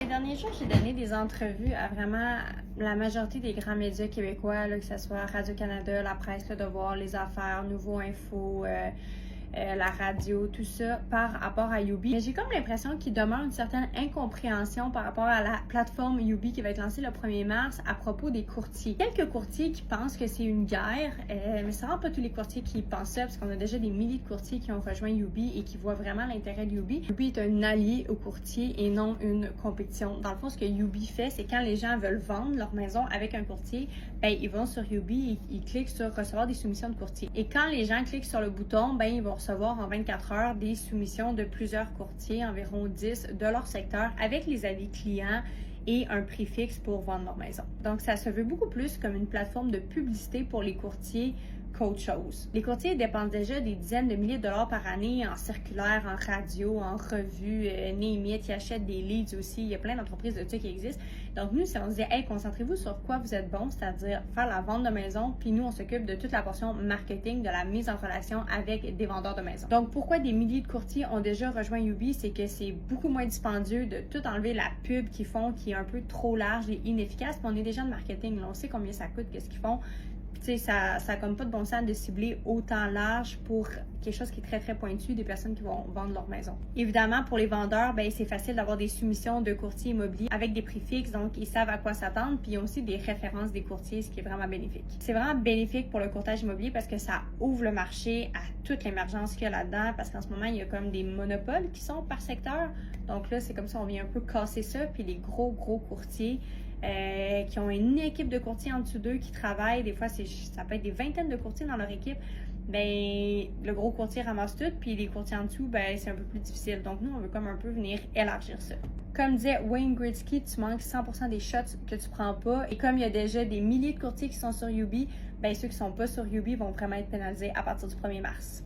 Ces derniers jours, j'ai donné des entrevues à vraiment la majorité des grands médias québécois, là, que ce soit Radio-Canada, La Presse, Le Devoir, Les Affaires, Nouveau Info, la radio, tout ça, par rapport à Youbi. Mais j'ai comme l'impression qu'il demeure une certaine incompréhension par rapport à la plateforme Youbi qui va être lancée le 1er mars à propos des courtiers. Quelques courtiers qui pensent que c'est une guerre, mais c'est vraiment pas tous les courtiers qui pensent ça, parce qu'on a déjà des milliers de courtiers qui ont rejoint Youbi et qui voient vraiment l'intérêt de Youbi. Youbi est un allié aux courtiers et non une compétition. Dans le fond, ce que Youbi fait, c'est quand les gens veulent vendre leur maison avec un courtier, ben, ils vont sur Youbi et ils cliquent sur recevoir des soumissions de courtiers. Et quand les gens cliquent sur le bouton, ben, ils vont recevoir en 24 heures des soumissions de plusieurs courtiers, environ 10 de leur secteur, avec les avis clients et un prix fixe pour vendre leur maison. Donc, ça se veut beaucoup plus comme une plateforme de publicité pour les courtiers qu'autre chose. Les courtiers dépensent déjà des dizaines de milliers de dollars par année en circulaires, en radio, en revues, name it, ils achètent des leads aussi. Il y a plein d'entreprises de ça qui existent. Donc, nous, si on se dit, hey, concentrez-vous sur quoi vous êtes bon, c'est-à-dire faire la vente de maison, puis nous, on s'occupe de toute la portion marketing, de la mise en relation avec des vendeurs de maison. Donc, pourquoi des milliers de courtiers ont déjà rejoint Youbi, c'est que c'est beaucoup moins dispendieux de tout enlever la pub qu'ils font, qui est un peu trop large et inefficace. Puis on est des gens de marketing, là, on sait combien ça coûte, qu'est-ce qu'ils font. Tu sais, ça a comme pas de bon sens de cibler autant large pour quelque chose qui est très, très pointu, des personnes qui vont vendre leur maison. Évidemment, pour les vendeurs, ben c'est facile d'avoir des soumissions de courtiers immobiliers avec des prix fixes, donc ils savent à quoi s'attendre, puis ils ont aussi des références des courtiers, ce qui est vraiment bénéfique. C'est vraiment bénéfique pour le courtage immobilier parce que ça ouvre le marché à toute l'émergence qu'il y a là-dedans, parce qu'en ce moment, il y a comme des monopoles qui sont par secteur. Donc là, c'est comme ça, on vient un peu casser ça, puis les gros courtiers qui ont une équipe de courtiers en dessous d'eux qui travaillent. Des fois, ça peut être des vingtaines de courtiers dans leur équipe. Ben, le gros courtier ramasse tout, puis les courtiers en dessous, ben, c'est un peu plus difficile. Donc, nous, on veut comme un peu venir élargir ça. Comme disait Wayne Gretzky, tu manques 100% des shots que tu prends pas. Et comme il y a déjà des milliers de courtiers qui sont sur Youbi, ben, ceux qui sont pas sur Youbi vont vraiment être pénalisés à partir du 1er mars.